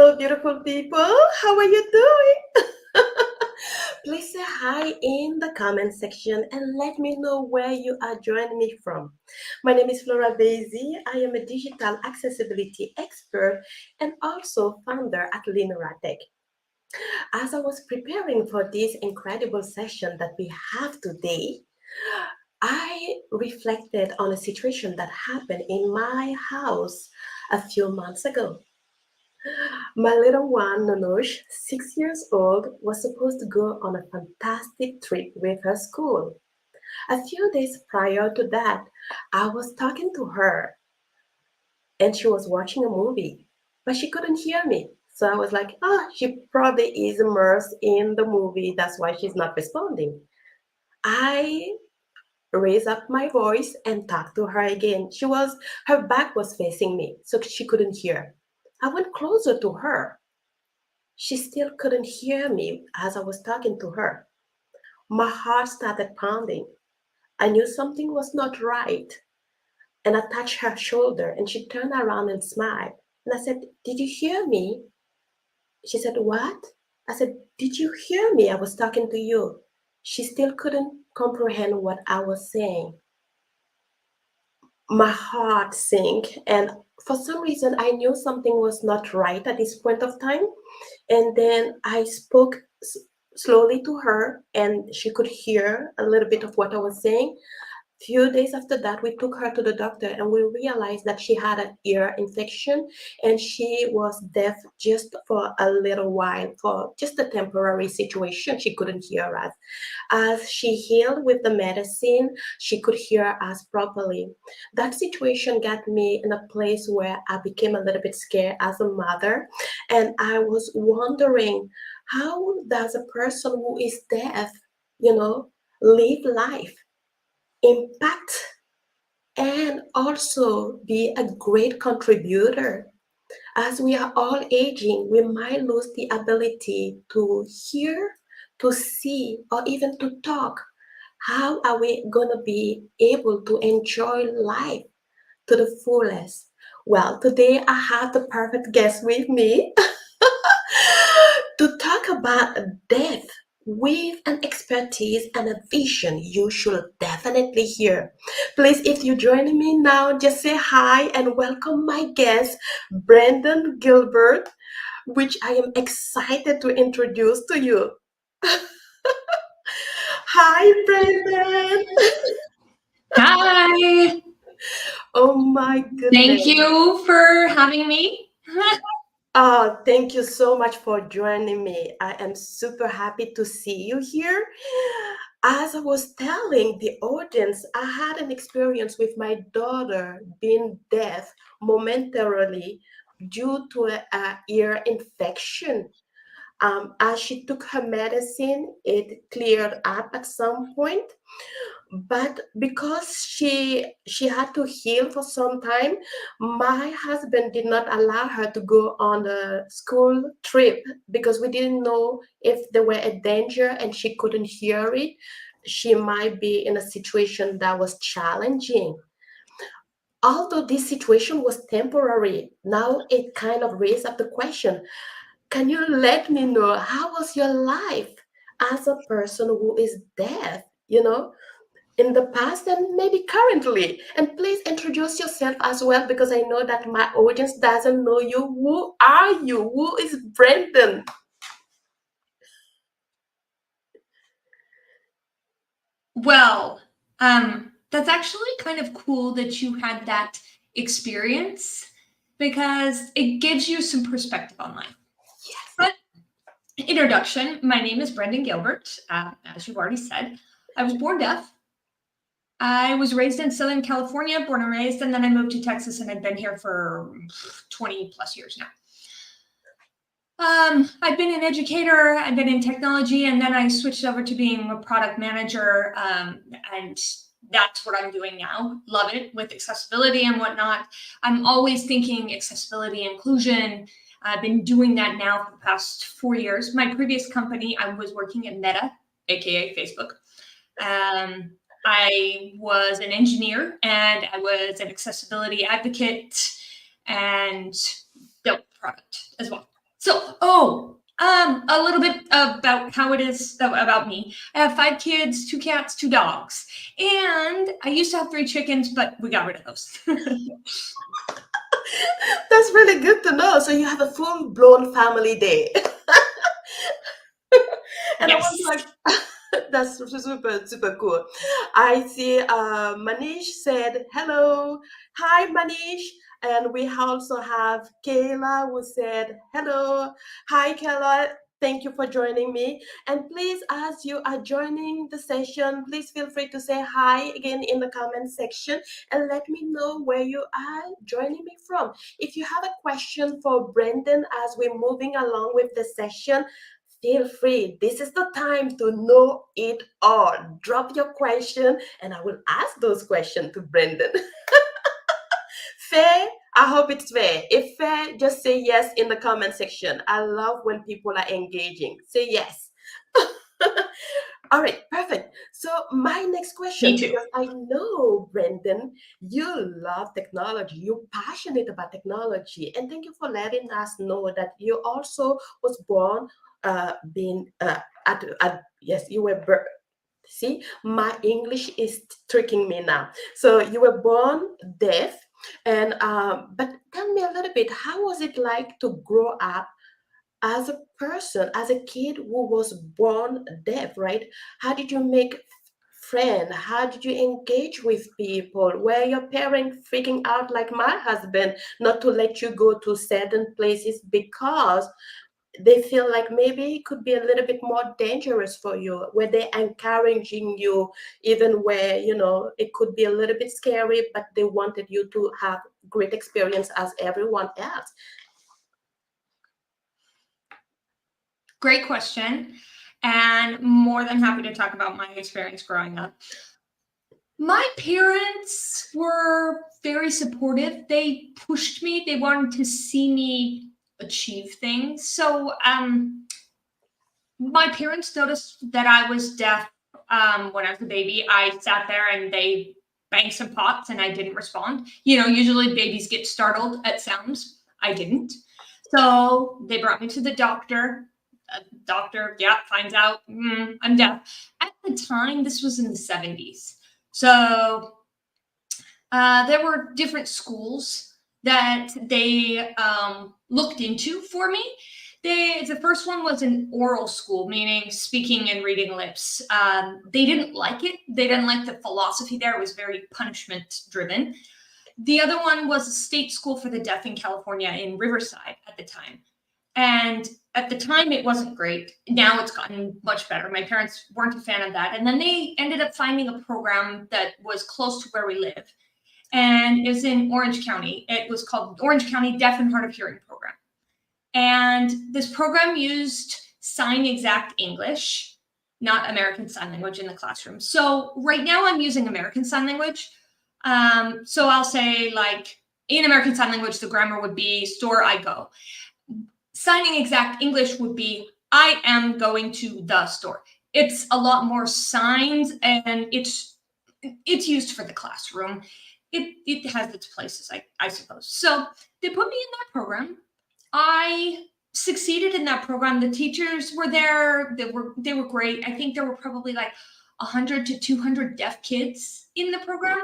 Hello, beautiful people. How are you doing? Please say hi in the comment section and let me know where you are joining me from. My name is Flora Basie. I am a digital accessibility expert and also founder at Linoratech. As I was preparing for this incredible session that we have today, I reflected on a situation that happened in my house a few months ago. My little one, Nonosh, 6 years old, was supposed to go on a fantastic trip with her school. A few days prior to that, I was talking to her and she was watching a movie, but she couldn't hear me. So I was like, she probably is immersed in the movie. That's why she's not responding. I raised up my voice and talked to her again. Her back was facing me, so she couldn't hear. I went closer to her. She still couldn't hear me as I was talking to her. My heart started pounding. I knew something was not right. And I touched her shoulder and she turned around and smiled. And I said, "Did you hear me?" She said, "What?" I said, "Did you hear me? I was talking to you." She still couldn't comprehend what I was saying. My heart sank. And for some reason, I knew something was not right at this point of time. And then I spoke slowly to her, and she could hear a little bit of what I was saying. Few days after that, we took her to the doctor, and we realized that she had an ear infection, and she was deaf just for a little while, for just a temporary situation. She couldn't hear us. As she healed with the medicine, she could hear us properly. That situation got me in a place where I became a little bit scared as a mother, and I was wondering, how does a person who is deaf, live life, impact, and also be a great contributor? As we are all aging, we might lose the ability to hear, to see, or even to talk. How are we going to be able to enjoy life to the fullest? Well, today I have the perfect guest with me to talk about death with an expertise and a vision you should definitely hear. Please, if you're joining me now, just say hi and welcome my guest, Brenden Gilbert, which I am excited to introduce to you. Hi, Brenden. Hi. Oh my goodness. Thank you for having me. Thank you so much for joining me. I am super happy to see you here. As I was telling the audience, I had an experience with my daughter being deaf momentarily due to a ear infection. As she took her medicine, it cleared up at some point, but because she had to heal for some time, my husband did not allow her to go on a school trip because we didn't know if there were a danger and she couldn't hear it. She might be in a situation that was challenging. Although this situation was temporary, now it kind of raised up the question, can you let me know how was your life as a person who is deaf, in the past and maybe currently? And please introduce yourself as well, because I know that my audience doesn't know you. Who are you? Who is Brenden? Well, that's actually kind of cool that you had that experience because it gives you some perspective on life. Yes. But introduction, my name is Brenden Gilbert. As you've already said, I was born deaf. I was raised in Southern California, born and raised, and then I moved to Texas and I've been here for 20 plus years now. I've been an educator, I've been in technology, and then I switched over to being a product manager. And that's what I'm doing now. Love it with accessibility and whatnot. I'm always thinking accessibility, inclusion. I've been doing that now for the past 4 years. My previous company, I was working at Meta, aka Facebook. I was an engineer and I was an accessibility advocate and built product as well. A little bit about how it is about me. I have 5 kids, 2 cats, 2 dogs, and I used to have 3 chickens, but we got rid of those. That's really good to know. So you have a full blown family day. And I was Yes. like, that's super, super cool. I see Manish said hello. Hi, Manish. And we also have Kayla who said hello. Hi, Kayla. Thank you for joining me. And please, as you are joining the session, please feel free to say hi again in the comment section and let me know where you are joining me from. If you have a question for Brenden as we're moving along with the session, feel free. This is the time to know it all. Drop your question and I will ask those questions to Brenden. Fair? I hope it's fair. If fair, just say yes in the comment section. I love when people are engaging. Say yes. All right, perfect. So my next Me question, too. because I know, Brenden, you love technology. You're passionate about technology, and thank you for letting us know that you also was born being at yes, you were see, my English is tricking me now. So you were born deaf, and but tell me a little bit, how was it like to grow up as a person, as a kid who was born deaf, right? How did you make friends? How did you engage with people? Were your parents freaking out like my husband not to let you go to certain places because they feel like maybe it could be a little bit more dangerous for you? Were they encouraging you even where, it could be a little bit scary, but they wanted you to have great experience as everyone else? Great question, and more than happy to talk about my experience growing up. My parents were very supportive. They pushed me. They wanted to see me achieve things. So, my parents noticed that I was deaf when I was a baby. I sat there and they banged some pots and I didn't respond. Usually babies get startled at sounds. I didn't. So they brought me to the doctor. Doctor, yeah, finds out I'm deaf. At the time, this was in the 70s. So there were different schools that they looked into for me. The first one was an oral school, meaning speaking and reading lips. They didn't like it. They didn't like the philosophy there. It was very punishment driven. The other one was a state school for the deaf in California in Riverside at the time. And at the time, it wasn't great. Now it's gotten much better. My parents weren't a fan of that. And then they ended up finding a program that was close to where we live. And it was in Orange County. It was called Orange County Deaf and Hard of Hearing Program. And this program used sign exact English, not American Sign Language in the classroom. So right now I'm using American Sign Language. So I'll say, like, in American Sign Language, the grammar would be store, I go. Signing exact English would be I am going to the store. It's a lot more signs and it's used for the classroom. It has its places, I suppose. So they put me in that program. I succeeded in that program. The teachers were there. They were great. I think there were probably like 100 to 200 deaf kids in the program.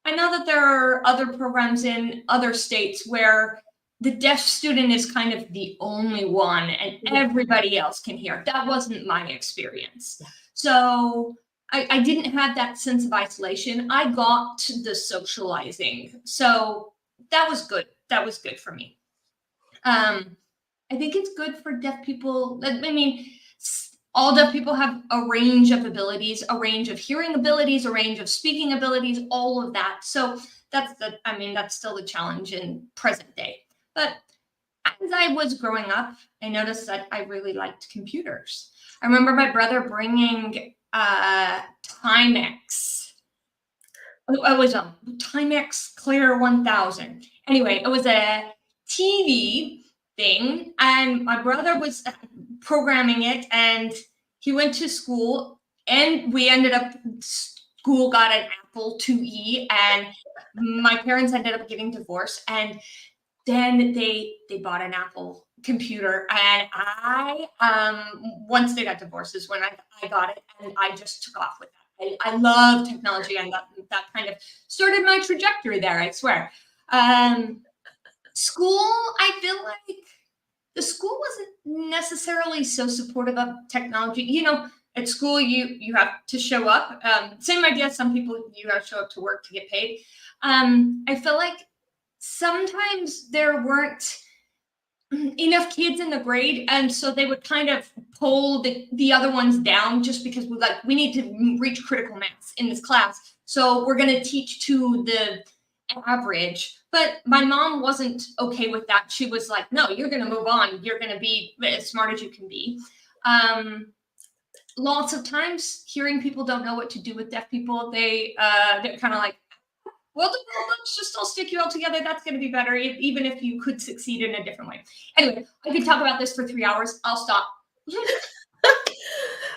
I know that there are other programs in other states where the deaf student is kind of the only one and everybody else can hear. That wasn't my experience. So I didn't have that sense of isolation. I got the socializing. So that was good. That was good for me. I think it's good for deaf people. I mean, all deaf people have a range of abilities, a range of hearing abilities, a range of speaking abilities, all of that. So that's still the challenge in present day. But as I was growing up, I noticed that I really liked computers. I remember my brother bringing Timex. It was a Timex Clear 1000. Anyway, it was a TV thing, and my brother was programming it, and he went to school, and we ended up, school got an Apple IIe, and my parents ended up getting divorced, and then they bought an Apple computer, and I once they got divorced is when I got it, and I just took off with that. I love technology, and that kind of started my trajectory there, I swear. School, I feel like the school wasn't necessarily so supportive of technology. At school you have to show up. Same idea. Some people, you have to show up to work to get paid. I feel like sometimes there weren't enough kids in the grade, and so they would kind of pull the other ones down, just because we need to reach critical mass in this class, so we're going to teach to the average. But my mom wasn't okay with that. She was like, no, you're going to move on, you're going to be as smart as you can be. Lots of times hearing people don't know what to do with deaf people, they're kind of like, well, let's just all stick you all together. That's going to be better, even if you could succeed in a different way. Anyway, I could talk about this for 3 hours. I'll stop.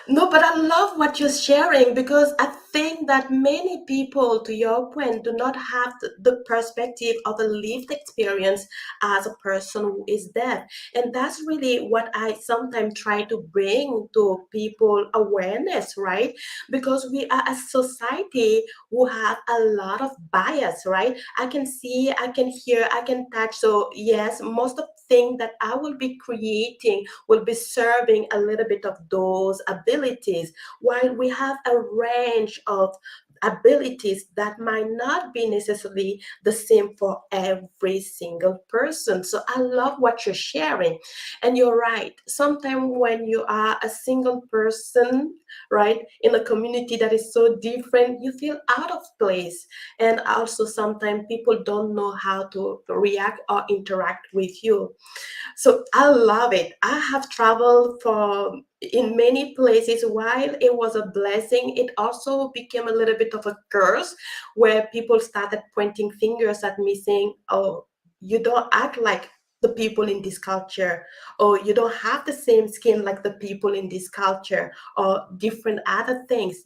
No, but I love what you're sharing, because I think that many people, to your point, do not have the perspective of the lived experience as a person who is deaf. And that's really what I sometimes try to bring to people awareness, right? Because we are a society who have a lot of bias, right? I can see, I can hear, I can touch. So, yes, most of the thing that I will be creating will be serving a little bit of those abilities, while we have a range of abilities that might not be necessarily the same for every single person. So I love what you're sharing. And you're right. Sometimes when you are a single person, right, in a community that is so different, you feel out of place. And also sometimes people don't know how to react or interact with you. So I love it. I have traveled for in many places. While it was a blessing, it also became a little bit of a curse, where people started pointing fingers at me saying, "Oh, you don't act like the people in this culture, or you don't have the same skin like the people in this culture," or different other things.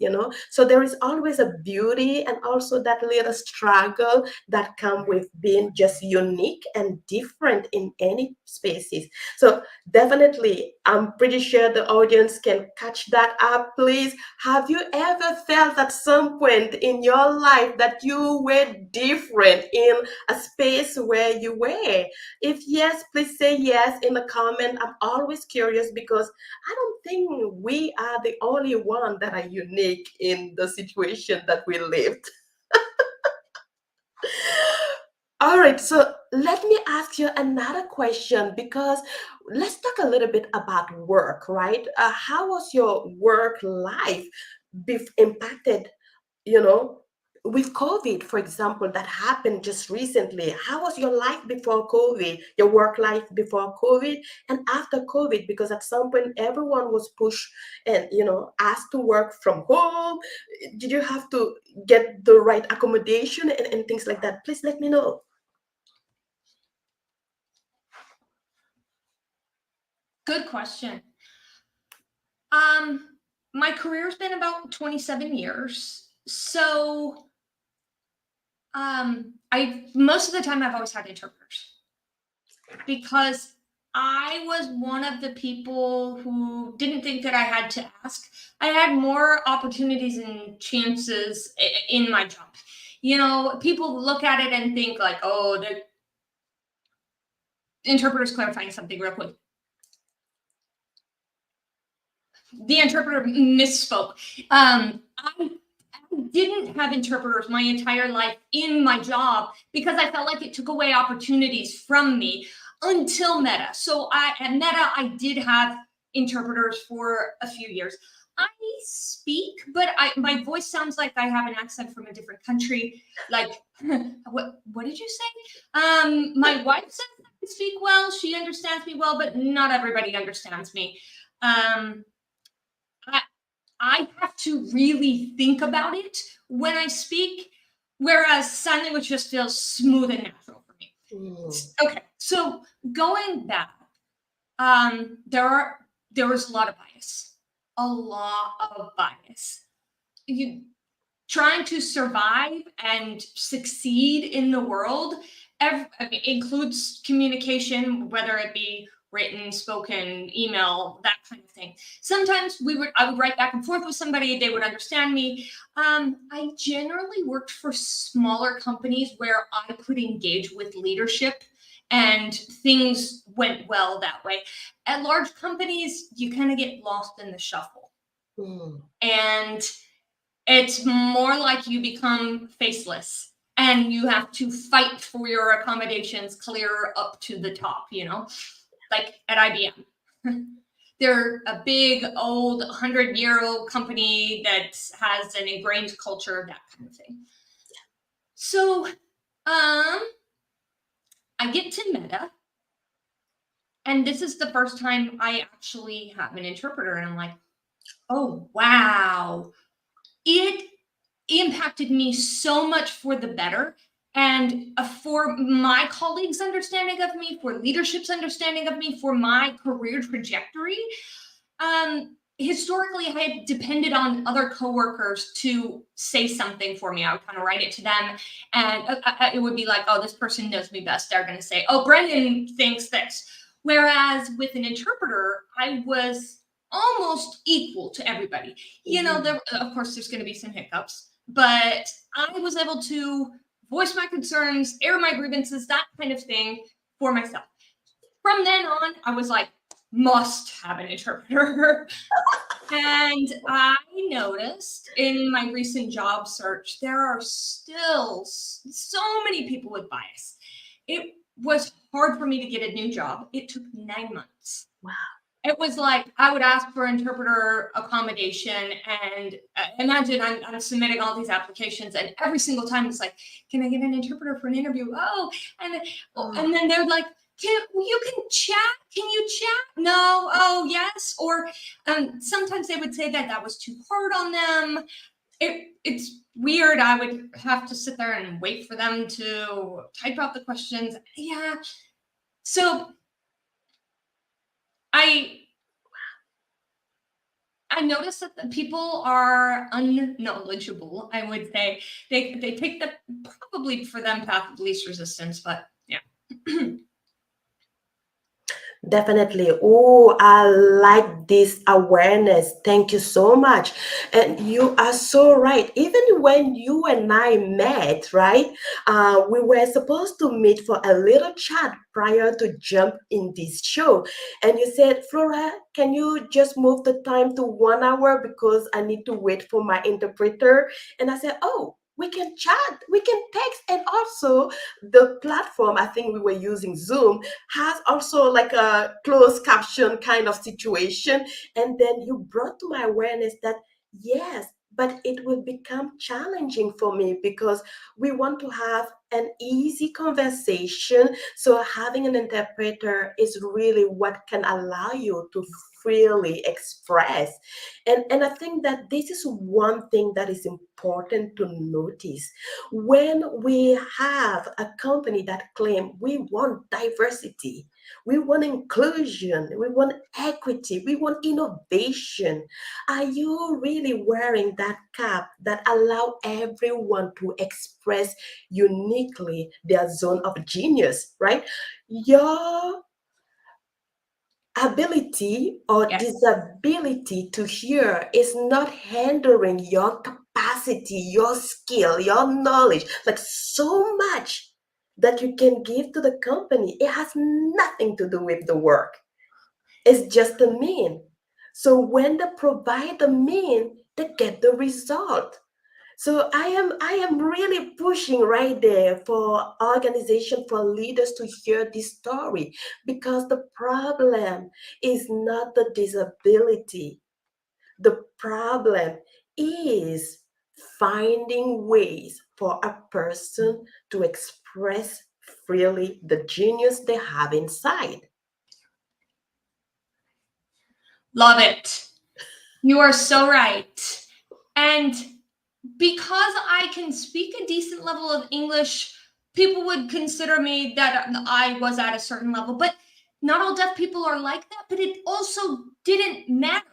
So there is always a beauty and also that little struggle that come with being just unique and different in any spaces. So definitely, I'm pretty sure the audience can catch that up. Please, have you ever felt at some point in your life that you were different in a space where you were? If yes, please say yes in the comment. I'm always curious, because I don't think we are the only one that are unique in the situation that we lived. All right, so let me ask you another question, because let's talk a little bit about work, right? How was your work life impacted, you know, with COVID, for example, that happened just recently? How was your life before COVID, your work life before COVID and after COVID? Because at some point everyone was pushed and, asked to work from home. Did you have to get the right accommodation and things like that? Please let me know. Good question. My career's been about 27 years. So I most of the time I've always had interpreters, because I was one of the people who didn't think that I had to ask. I had more opportunities and chances in my job. People look at it and think like, oh, the interpreter's clarifying something real quick. The interpreter misspoke. I didn't have interpreters my entire life in my job, because I felt like it took away opportunities from me until Meta. So at Meta, I did have interpreters for a few years. I speak, but my voice sounds like I have an accent from a different country. Like, what did you say? My wife says I speak well. She understands me well, but not everybody understands me. I have to really think about it when I speak, whereas sign language just feels smooth and natural for me. Okay, so going back, there was a lot of bias, a lot of bias. You trying to survive and succeed in the world includes communication, whether it be written, spoken, email, that kind of thing. Sometimes I would write back and forth with somebody, they would understand me. I generally worked for smaller companies where I could engage with leadership and things went well that way. At large companies, you kind of get lost in the shuffle. And it's more like you become faceless and you have to fight for your accommodations clear up to the top, like at IBM. They're a big, old, 100-year-old company that has an ingrained culture, that kind of thing. So, I get to Meta, and this is the first time I actually have an interpreter, and I'm like, oh, wow. It impacted me so much for the better. And for my colleagues' understanding of me, for leadership's understanding of me, for my career trajectory, historically, I had depended on other coworkers to say something for me. I would kind of write it to them, and it would be like, oh, this person knows me best. They're going to say, oh, Brenden thinks this. Whereas with an interpreter, I was almost equal to everybody. Of course, there's going to be some hiccups, but I was able to voice my concerns, air my grievances, that kind of thing for myself. From then on, I was like, must have an interpreter. And I noticed in my recent job search, there are still so many people with bias. It was hard for me to get a new job. It took 9 months. Wow. It was like I would ask for interpreter accommodation, and imagine I'm submitting all these applications, and every single time it's like, can I get an interpreter for an interview? Oh, and then they're like, you can chat? Can you chat? No. Oh, yes. Or sometimes they would say that was too hard on them. It's weird. I would have to sit there and wait for them to type out the questions. Yeah. So I noticed that the people are unknowledgeable, I would say. They take the probably for them path of least resistance, but yeah. Definitely. Oh, I like this awareness. Thank you so much. And you are so right. Even when you and I met, right? We were supposed to meet for a little chat prior to jump in this show. And you said, Flora, can you just move the time to 1 hour because I need to wait for my interpreter? And I said, oh, we can chat, we can text, and also the platform, I think we were using Zoom, has also like a closed caption kind of situation. And then you brought to my awareness that yes, but it will become challenging for me because we want to have an easy conversation. So having an interpreter is really what can allow you to freely express. And I think that this is one thing that is important to notice. When we have a company that claim we want diversity, we want inclusion, we want equity, we want innovation, are you really wearing that cap that allow everyone to express uniquely their zone of genius, right? Your ability or Yes. disability to hear is not hindering your capacity, your skill, your knowledge, like so much that you can give to the company. It has nothing to do with the work. It's just a mean. So when they provide the mean, they get the result. So I am really pushing right there for organization, for leaders to hear this story, because the problem is not the disability. The problem is finding ways for a person to express freely the genius they have inside. Love it. You are so right. And because I can speak a decent level of English, people would consider me that I was at a certain level. But not all deaf people are like that. But it also didn't matter.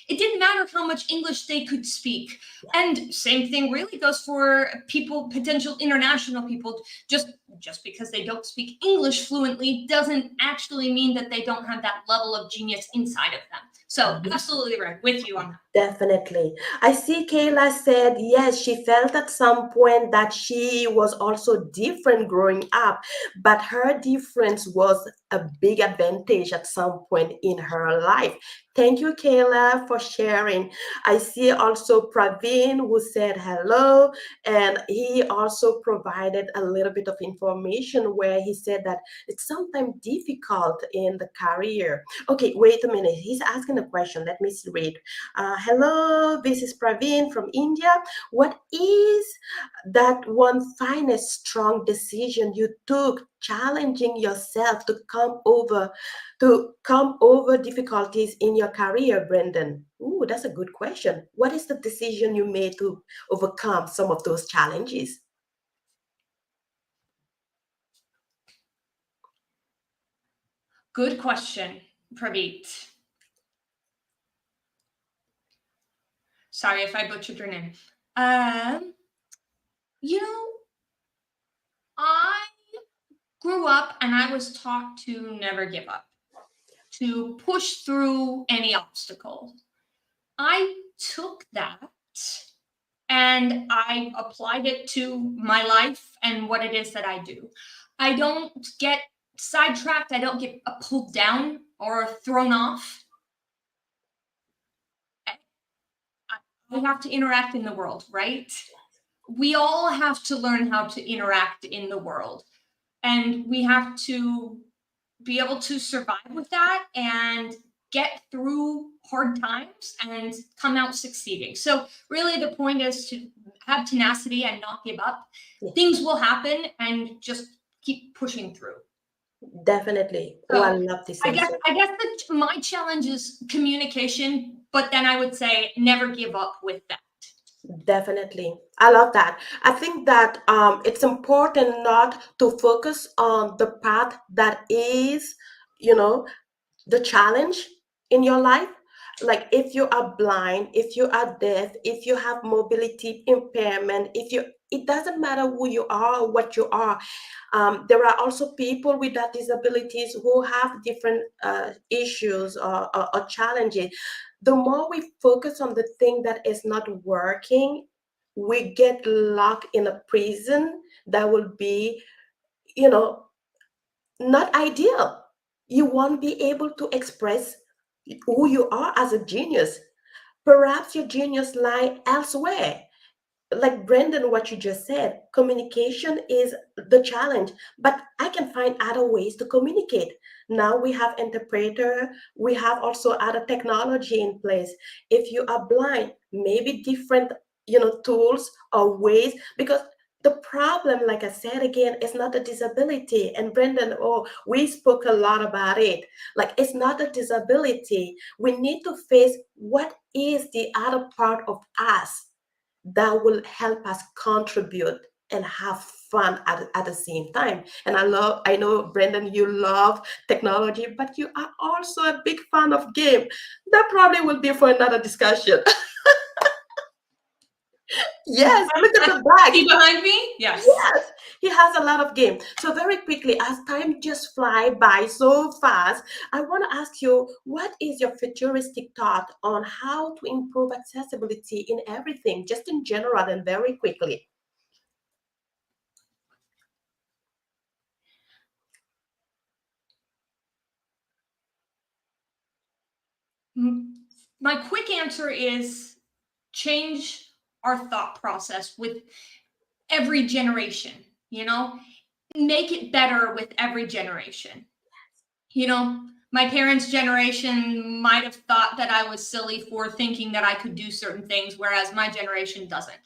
It didn't matter how much English they could speak. And same thing really goes for people, potential international people. Just because they don't speak English fluently doesn't actually mean that they don't have that level of genius inside of them. So absolutely right with you on that. Definitely. I see Kayla said, yes, she felt at some point that she was also different growing up, but her difference was a big advantage at some point in her life. Thank you, Kayla, for sharing. I see also Praveen who said hello, and he also provided a little bit of information where he said that it's sometimes difficult in the career. Okay, wait a minute. He's asking a question. Let me read. Hello, this is Praveen from India. What is that one finest strong decision you took, challenging yourself to come over difficulties in your career, Brendan? Ooh, that's a good question. What is the decision you made to overcome some of those challenges? Good question, Praveet. Sorry if I butchered your name. Um, you know, I grew up and I was taught to never give up, to push through any obstacle. I took that and I applied it to my life and what it is that I do. I don't get sidetracked, I don't get pulled down or thrown off. I have to interact in the world, right? We all have to learn how to interact in the world, and we have to be able to survive with that and get through hard times and come out succeeding. So really the point is to have tenacity and not give up. Yeah, Things will happen and just keep pushing through. definitely. Oh, I So love this I guess answer. I guess that my challenge is communication, but then I would say never give up with that. Definitely. I love that. I think that it's important not to focus on the path that is, you know, the challenge in your life. Like if you are blind, if you are deaf, if you have mobility impairment, if you, it doesn't matter who you are or what you are. There are also people with that disabilities who have different issues or challenges. The more we focus on the thing that is not working, we get locked in a prison that will be, you know, not ideal. You won't be able to express who you are as a genius. Perhaps your genius lie elsewhere. Like Brendan, what you just said, communication is the challenge, but I can find other ways to communicate. Now we have interpreter, we have also other technology in place. If you are blind, maybe different, tools or ways, because the problem, like I said again, is not a disability. And Brendan, oh, we spoke a lot about it. Like it's not a disability. We need to face what is the other part of us that will help us contribute and have fun at the same time. And I know, Brendan, you love technology, but you are also a big fan of game. That probably will be for another discussion. Yes, look at the bag. See behind me? Yes. Yes, he has a lot of game. So very quickly, as time just fly by so fast, I want to ask you, what is your futuristic thought on how to improve accessibility in everything, just in general and very quickly? My quick answer is change our thought process with every generation, you know, make it better with every generation. You know, my parents' generation might have thought that I was silly for thinking that I could do certain things, whereas my generation doesn't.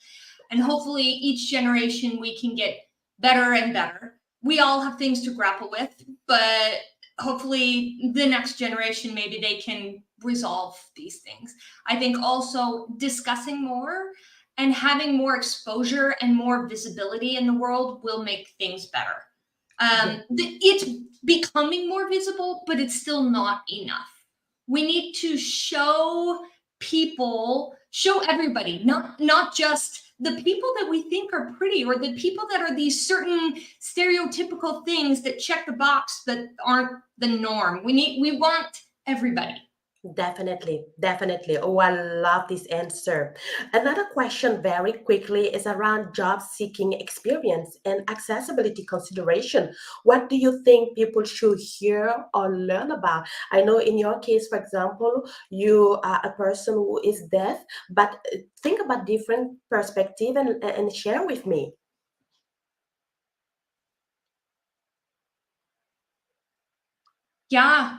And hopefully, each generation we can get better and better. We all have things to grapple with, but hopefully, the next generation maybe they can resolve these things. I think also discussing more and having more exposure and more visibility in the world will make things better. It's becoming more visible, but it's still not enough. We need to show people, show everybody, not just the people that we think are pretty, or the people that are these certain stereotypical things that check the box that aren't the norm. We want everybody. Definitely, definitely. Oh, I love this answer. Another question, very quickly, is around job seeking experience and accessibility consideration. What do you think people should hear or learn about? I know in your case, for example, you are a person who is deaf, but think about different perspective and share with me. Yeah.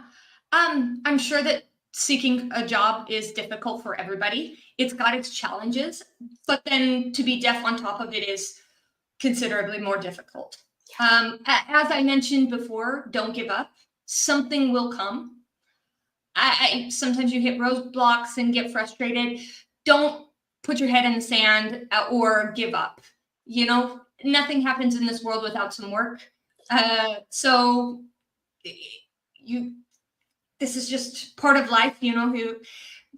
I'm sure that seeking a job is difficult for everybody. It's got its challenges, but then to be deaf on top of it is considerably more difficult. As I mentioned before, don't give up. Something will come. Sometimes you hit roadblocks and get frustrated. Don't put your head in the sand or give up. You know, nothing happens in this world without some work. So you this is just part of life. You know, who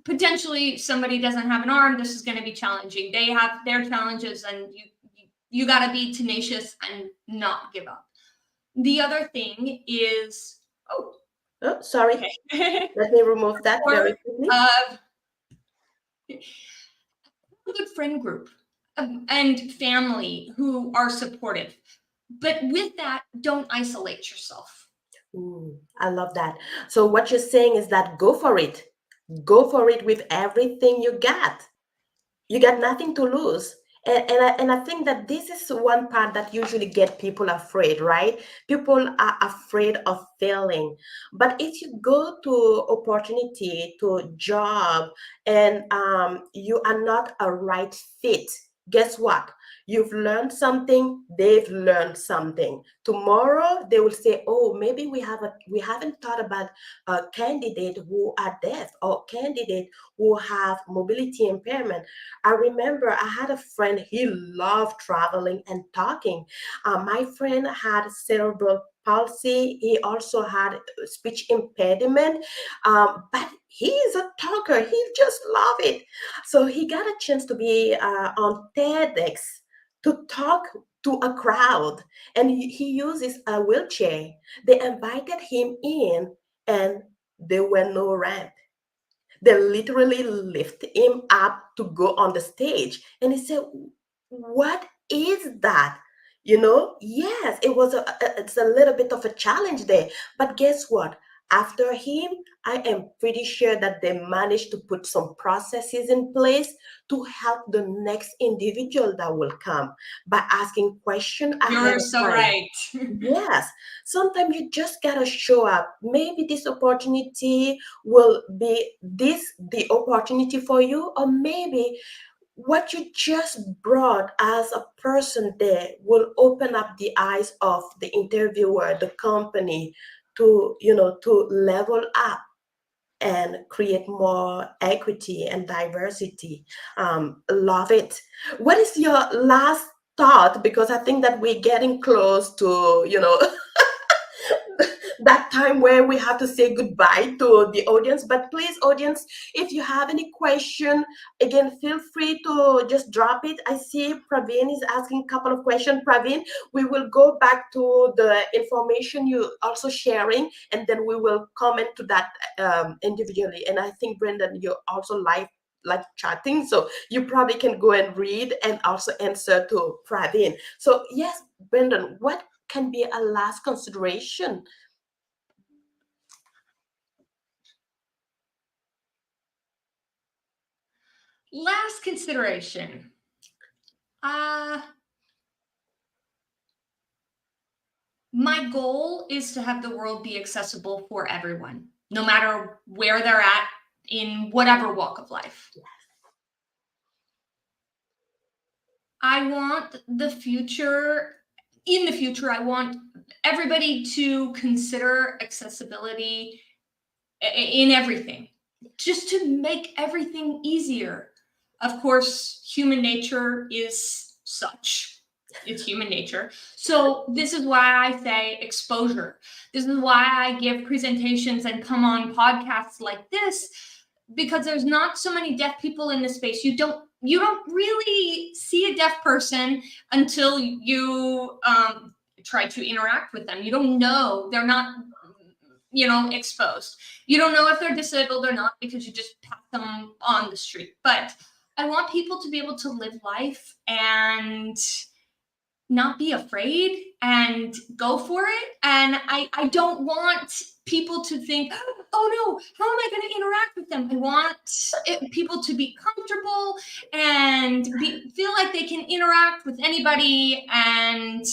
potentially somebody doesn't have an arm, this is going to be challenging. They have their challenges, and you got to be tenacious and not give up. The other thing is, oh, Oh, sorry. okay. Let me remove that very Or quickly. uh, a good friend group, and family who are supportive. But with that, don't isolate yourself. I love that. So what you're saying is that go for it. Go for it with everything you got. You got nothing to lose. And I think that this is one part that usually get people afraid, right? People are afraid of failing. But if you go to opportunity, to job, and you are not a right fit, guess what? You've learned something, they've learned something. Tomorrow they will say, oh, maybe we haven't thought about a candidate who are deaf or candidate who have mobility impairment. I remember I had a friend, he loved traveling and talking. My friend had cerebral palsy. He also had speech impediment, but he is a talker. He just loved it. So he got a chance to be on TEDx to talk to a crowd, and he uses a wheelchair. They invited him in, and there were no ramp. They literally lift him up to go on the stage. And he said, what is that? Yes, it's a little bit of a challenge there. But guess what? After him, I am pretty sure that they managed to put some processes in place to help the next individual that will come by asking questions ahead You're of so time. right. Yes, sometimes you just gotta show up. Maybe this opportunity will be the opportunity for you, or maybe what you just brought as a person there will open up the eyes of the interviewer, the company, to level up and create more equity and diversity. Love it. What is your last thought? Because I think that we're getting close to, that time where we have to say goodbye to the audience. But please, audience, if you have any question, again, feel free to just drop it. I see Praveen is asking a couple of questions. Praveen, we will go back to the information you also sharing, and then we will comment to that individually. And I think, Brenden, you're also live chatting, so you probably can go and read and also answer to Praveen. So yes, Brenden, what can be a last consideration? Last consideration. Uh, my goal is to have the world be accessible for everyone, no matter where they're at in whatever walk of life. I want in the future, I want everybody to consider accessibility in everything, just to make everything easier. Of course, human nature is such. It's human nature. So this is why I say exposure. This is why I give presentations and come on podcasts like this, because there's not so many deaf people in the space. You don't really see a deaf person until you try to interact with them. You don't know, they're not, exposed. You don't know if they're disabled or not because you just pass them on the street. But I want people to be able to live life and not be afraid and go for it. And I don't want people to think, oh no, how am I going to interact with them? I want people to be comfortable and feel like they can interact with anybody. And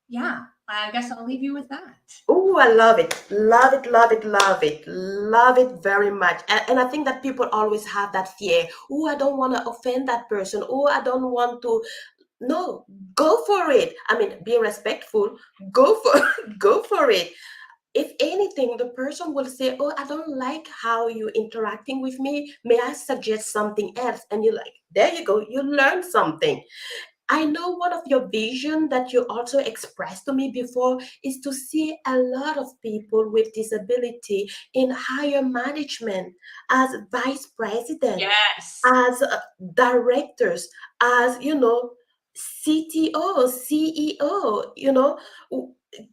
yeah, I guess I'll leave you with that. Oh, I love it. Love it, love it, love it. Love it very much. And I think that people always have that fear. Oh, I don't want to offend that person. Oh, I don't want to. No, go for it. I mean, be respectful. Go for go for it. If anything, the person will say, "Oh, I don't like how you're interacting with me. May I suggest something else?" And you're like, "There you go. You learned something." I know one of your vision that you also expressed to me before is to see a lot of people with disability in higher management as vice president, Yes. as directors, as CTO, CEO.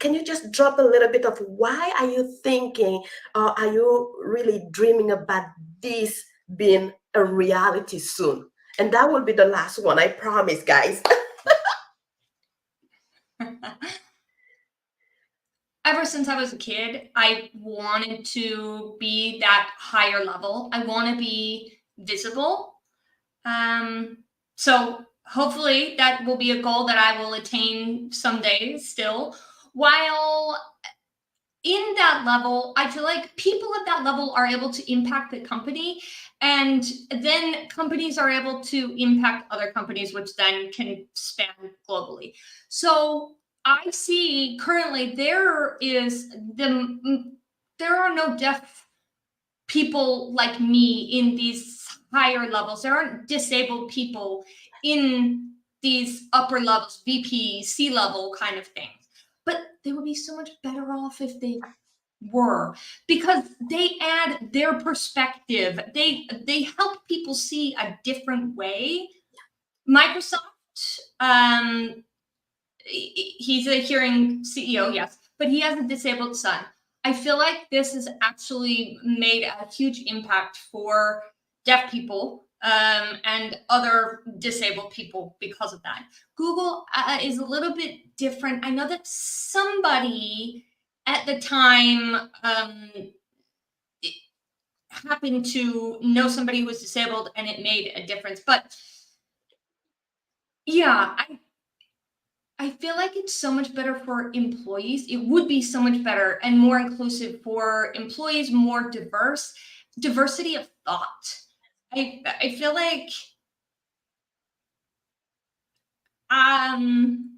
Can you just drop a little bit of why are you thinking, or are you really dreaming about this being a reality soon? And that will be the last one, I promise, guys. Ever since I was a kid, I wanted to be that higher level. I want to be visible. So hopefully that will be a goal that I will attain someday still. While in that level, I feel like people at that level are able to impact the company, and then companies are able to impact other companies, which then can span globally. So I see currently there are no deaf people like me in these higher levels. There aren't disabled people in these upper levels, VP, C level kind of things. But they would be so much better off if they were, because they add their perspective. They help people see a different way. Microsoft, he's a hearing CEO, yes, but he has a disabled son. I feel like this has actually made a huge impact for deaf people and other disabled people because of that. Google is a little bit different. I know that somebody at the time happened to know somebody who was disabled and it made a difference. But yeah, I feel like it's so much better for employees. It would be so much better and more inclusive for employees, more diversity of thought. I feel like um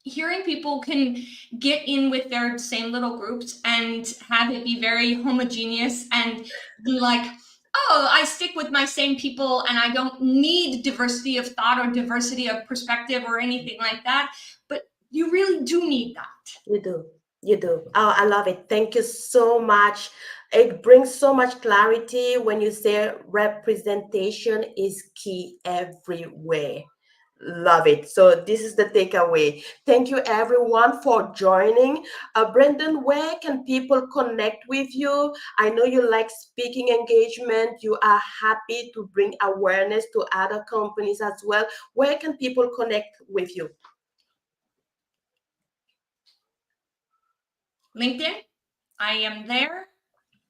hearing people can get in with their same little groups and have it be very homogeneous and be like, oh, I stick with my same people and I don't need diversity of thought or diversity of perspective or anything like that. But you really do need that. You do. You do. Oh, I love it. Thank you so much. It brings so much clarity when you say representation is key everywhere. Love it. So this is the takeaway. Thank you everyone for joining. Brenden, where can people connect with you? I know you like speaking engagement. You are happy to bring awareness to other companies as well. Where can people connect with you? LinkedIn, I am there.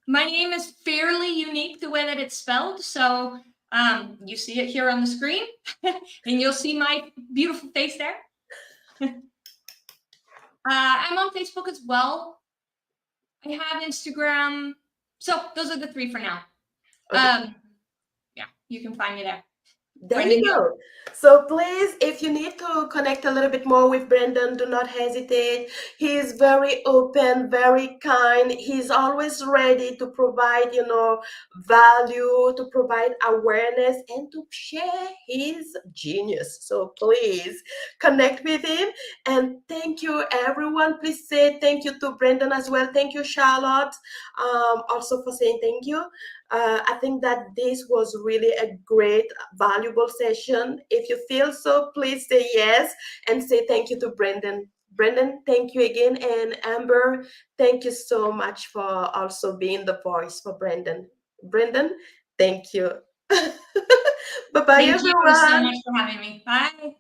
My name is fairly unique the way that it's spelled. So you see it here on the screen and you'll see my beautiful face there. I'm on Facebook as well. I have Instagram. So those are the three for now. Okay. Yeah, you can find me there. There Brenden you Gilbert. go. So please, if you need to connect a little bit more with Brenden, do not hesitate. He is very open, very kind. He's always ready to provide, value, to provide awareness, and to share his genius. So please connect with him. And thank you, everyone. Please say thank you to Brenden as well. Thank you, Charlotte, also for saying thank you. I think that this was really a great, valuable session. If you feel so, please say yes and say thank you to Brenden. Brenden, thank you again. And Amber, thank you so much for also being the voice for Brenden. Brenden, thank you. Bye bye, Thank you so everyone. much for having me. Bye.